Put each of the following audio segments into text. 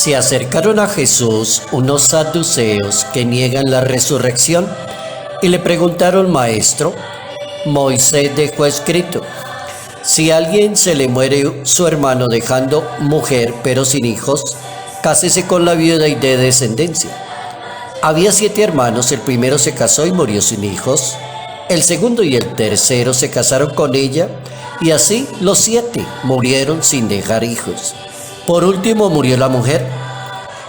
Se acercaron a Jesús unos saduceos que niegan la resurrección y le preguntaron: Maestro, Moisés dejó escrito: si a alguien se le muere su hermano dejando mujer pero sin hijos, cásese con la viuda y dé descendencia. Había 7 hermanos, el primero se casó y murió sin hijos, el segundo y el tercero se casaron con ella, y así los 7 murieron sin dejar hijos. Por último murió la mujer.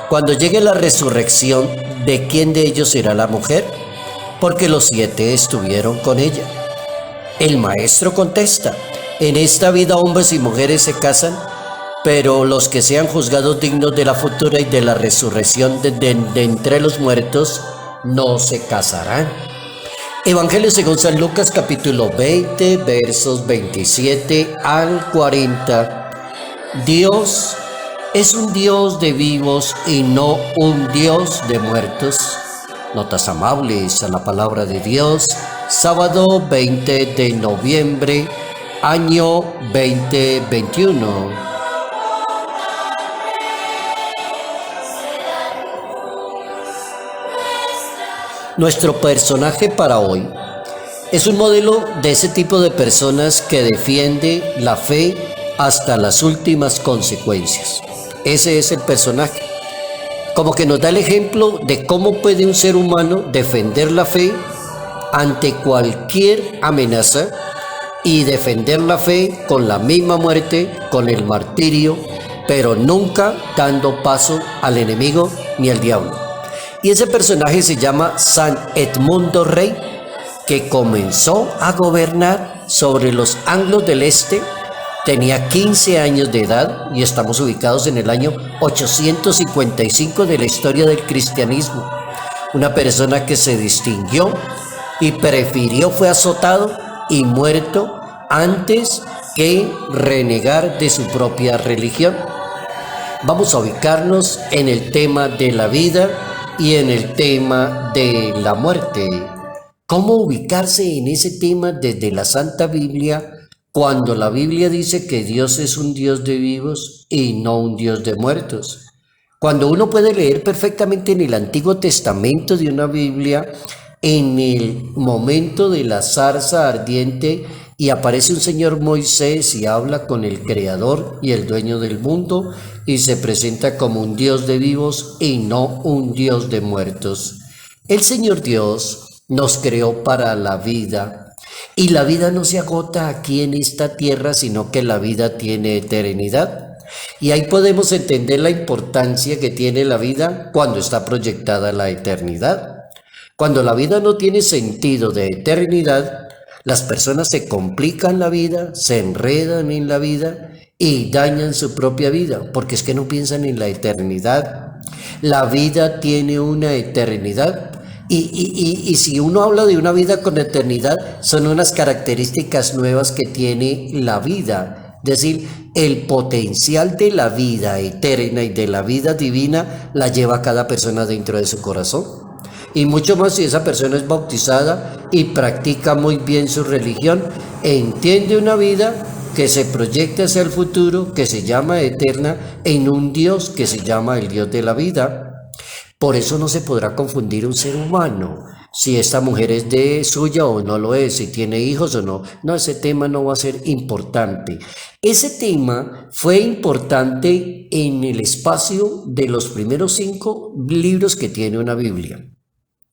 Cuando llegue la resurrección, ¿de quién de ellos será la mujer? Porque los 7 estuvieron con ella. El maestro contesta: en esta vida hombres y mujeres se casan, pero los que sean juzgados dignos de la futura y de la resurrección de entre los muertos no se casarán. Evangelio según San Lucas, capítulo 20, versos 27 al 40. Dios es un Dios de vivos y no un Dios de muertos. Notas amables a la palabra de Dios. Sábado 20 de noviembre, año 2021. Nuestro personaje para hoy es un modelo de ese tipo de personas que defiende la fe hasta las últimas consecuencias. Ese es el personaje. Como que nos da el ejemplo de cómo puede un ser humano defender la fe ante cualquier amenaza y defender la fe con la misma muerte, con el martirio, pero nunca dando paso al enemigo ni al diablo. Y ese personaje se llama San Edmundo Rey, que comenzó a gobernar sobre los anglos del este. Tenía 15 años de edad y estamos ubicados en el año 855 de la historia del cristianismo. Una persona que se distinguió y fue azotado y muerto antes que renegar de su propia religión. Vamos a ubicarnos en el tema de la vida y en el tema de la muerte. ¿Cómo ubicarse en ese tema desde la Santa Biblia cuando la Biblia dice que Dios es un Dios de vivos y no un Dios de muertos? Cuando uno puede leer perfectamente en el Antiguo Testamento de una Biblia, en el momento de la zarza ardiente, y aparece un señor Moisés y habla con el Creador y el dueño del mundo y se presenta como un Dios de vivos y no un Dios de muertos. El Señor Dios nos creó para la vida y la vida no se agota aquí en esta tierra, sino que la vida tiene eternidad. Y ahí podemos entender la importancia que tiene la vida cuando está proyectada la eternidad. Cuando la vida no tiene sentido de eternidad, las personas se complican la vida, se enredan en la vida y dañan su propia vida, porque es que no piensan en la eternidad. La vida tiene una eternidad y si uno habla de una vida con eternidad, son unas características nuevas que tiene la vida. Es decir, el potencial de la vida eterna y de la vida divina la lleva cada persona dentro de su corazón. Y mucho más si esa persona es bautizada y practica muy bien su religión, entiende una vida que se proyecta hacia el futuro, que se llama eterna, en un Dios que se llama el Dios de la vida. Por eso no se podrá confundir un ser humano, si esta mujer es de suya o no lo es, si tiene hijos o no. No, ese tema no va a ser importante. Ese tema fue importante en el espacio de los primeros 5 libros que tiene una Biblia.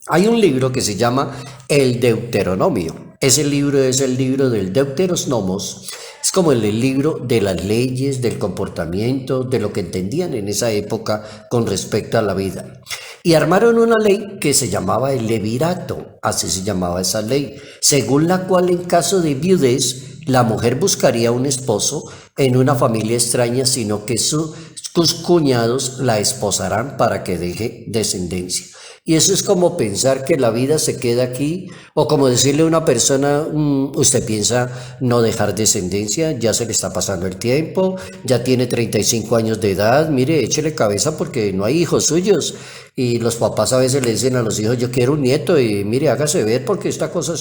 Hay un libro que se llama el Deuteronomio. Ese libro es el libro del Deuteronomos. Es como el libro de las leyes, del comportamiento, de lo que entendían en esa época con respecto a la vida. Y armaron una ley que se llamaba el Levirato, así se llamaba esa ley, según la cual en caso de viudez, la mujer buscaría un esposo en una familia extraña, sino que sus cuñados la esposarán para que deje descendencia. Y eso es como pensar que la vida se queda aquí, o como decirle a una persona, usted piensa no dejar descendencia, ya se le está pasando el tiempo, ya tiene 35 años de edad, mire, échele cabeza porque no hay hijos suyos. Y los papás a veces le dicen a los hijos, yo quiero un nieto, y mire, hágase ver porque esta cosa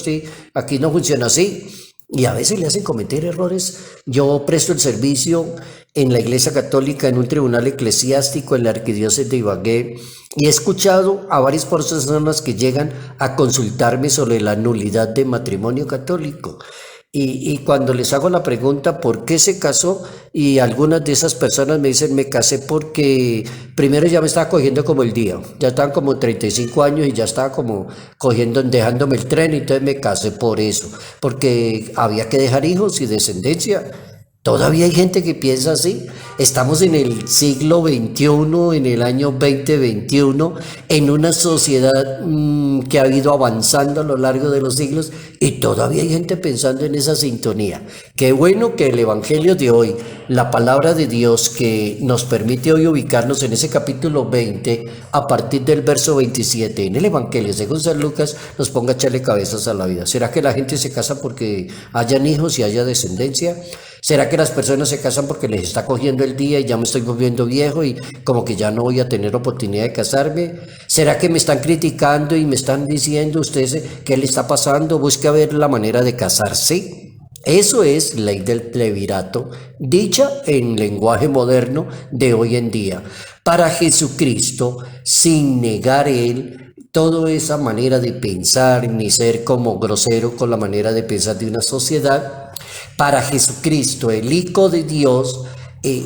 aquí no funciona así. Y a veces le hacen cometer errores. Yo presto el servicio en la Iglesia Católica, en un tribunal eclesiástico en la Arquidiócesis de Ibagué, y he escuchado a varias personas que llegan a consultarme sobre la nulidad de matrimonio católico. Y cuando les hago la pregunta por qué se casó, y algunas de esas personas me dicen, me casé porque primero ya me estaba cogiendo como el día, ya estaban como 35 años y ya estaba como cogiendo, dejándome el tren, y entonces me casé por eso, porque había que dejar hijos y descendencia. Todavía hay gente que piensa así. Estamos en el siglo XXI, en el año 2021, en una sociedad que ha ido avanzando a lo largo de los siglos, y todavía hay gente pensando en esa sintonía. Qué bueno que el Evangelio de hoy, la palabra de Dios que nos permite hoy ubicarnos en ese capítulo 20, a partir del verso 27, en el Evangelio según San Lucas, nos ponga a echarle cabezas a la vida. ¿Será que la gente se casa porque hayan hijos y haya descendencia? ¿Será que las personas se casan porque les está cogiendo el día y ya me estoy volviendo viejo y como que ya no voy a tener oportunidad de casarme? ¿Será que me están criticando y me están diciendo ustedes qué le está pasando? Busque a ver la manera de casarse. Eso es ley del levirato, dicha en lenguaje moderno de hoy en día. Para Jesucristo, sin negar Él toda esa manera de pensar, ni ser como grosero con la manera de pensar de una sociedad, para Jesucristo, el Hijo de Dios,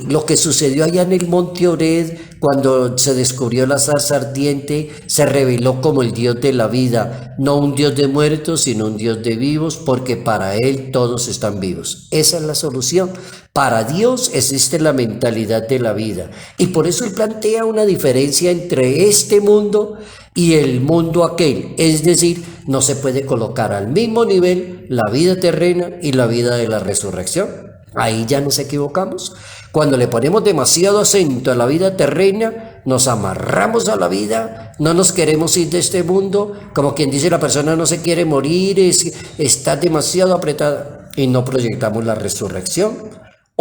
lo que sucedió allá en el Monte Oreb, cuando se descubrió la zarza ardiente, se reveló como el Dios de la vida, no un Dios de muertos, sino un Dios de vivos, porque para Él todos están vivos. Esa es la solución. Para Dios existe la mentalidad de la vida, y por eso Él plantea una diferencia entre este mundo y el mundo aquel, es decir, no se puede colocar al mismo nivel la vida terrena y la vida de la resurrección. Ahí ya nos equivocamos. Cuando le ponemos demasiado acento a la vida terrena, nos amarramos a la vida, no nos queremos ir de este mundo, como quien dice la persona no se quiere morir, está demasiado apretada, y no proyectamos la resurrección.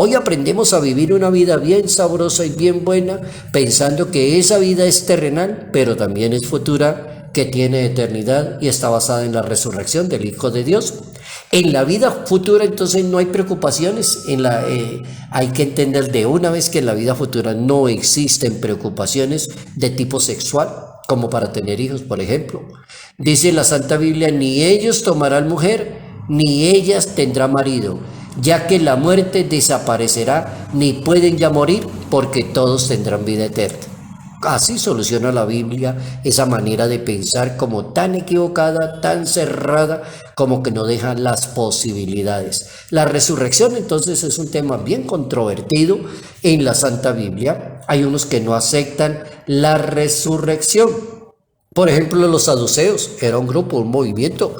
Hoy aprendemos a vivir una vida bien sabrosa y bien buena, pensando que esa vida es terrenal, pero también es futura, que tiene eternidad y está basada en la resurrección del Hijo de Dios. En la vida futura entonces no hay preocupaciones, hay que entender de una vez que en la vida futura no existen preocupaciones de tipo sexual, como para tener hijos, por ejemplo. Dice la Santa Biblia, ni ellos tomarán mujer, ni ellas tendrán marido, ya que la muerte desaparecerá, ni pueden ya morir, porque todos tendrán vida eterna. Así soluciona la Biblia esa manera de pensar como tan equivocada, tan cerrada, como que no deja las posibilidades. La resurrección entonces es un tema bien controvertido en la Santa Biblia. Hay unos que no aceptan la resurrección. Por ejemplo, los saduceos, era un grupo, un movimiento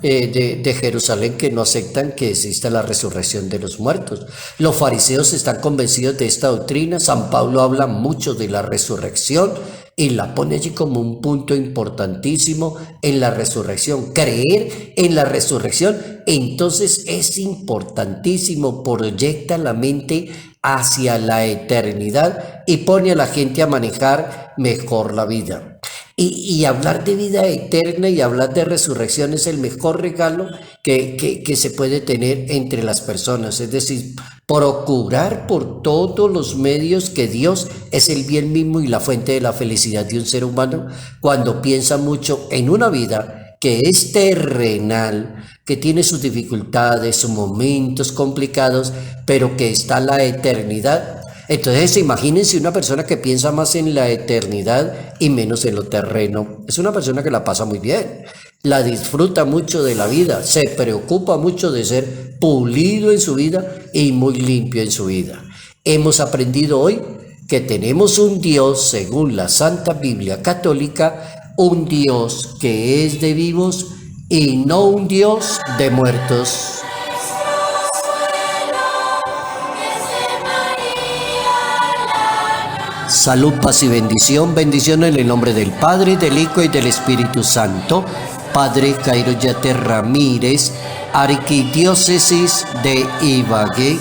de Jerusalén que no aceptan que exista la resurrección de los muertos. Los fariseos están convencidos de esta doctrina. San Pablo habla mucho de la resurrección y la pone allí como un punto importantísimo en la resurrección. Creer en la resurrección entonces es importantísimo, proyecta la mente hacia la eternidad y pone a la gente a manejar mejor la vida. Y hablar de vida eterna y hablar de resurrección es el mejor regalo que se puede tener entre las personas. Es decir, procurar por todos los medios que Dios es el bien mismo y la fuente de la felicidad de un ser humano cuando piensa mucho en una vida que es terrenal, que tiene sus dificultades, sus momentos complicados, pero que está la eternidad. Entonces imagínense una persona que piensa más en la eternidad y menos en lo terreno. Es una persona que la pasa muy bien, la disfruta mucho de la vida, se preocupa mucho de ser pulido en su vida y muy limpio en su vida. Hemos aprendido hoy que tenemos un Dios, según la Santa Biblia Católica, un Dios que es de vivos y no un Dios de muertos. Salud, paz y bendición. Bendición en el nombre del Padre, del Hijo y del Espíritu Santo. Padre Cairo Yate Ramírez, Arquidiócesis de Ibagué.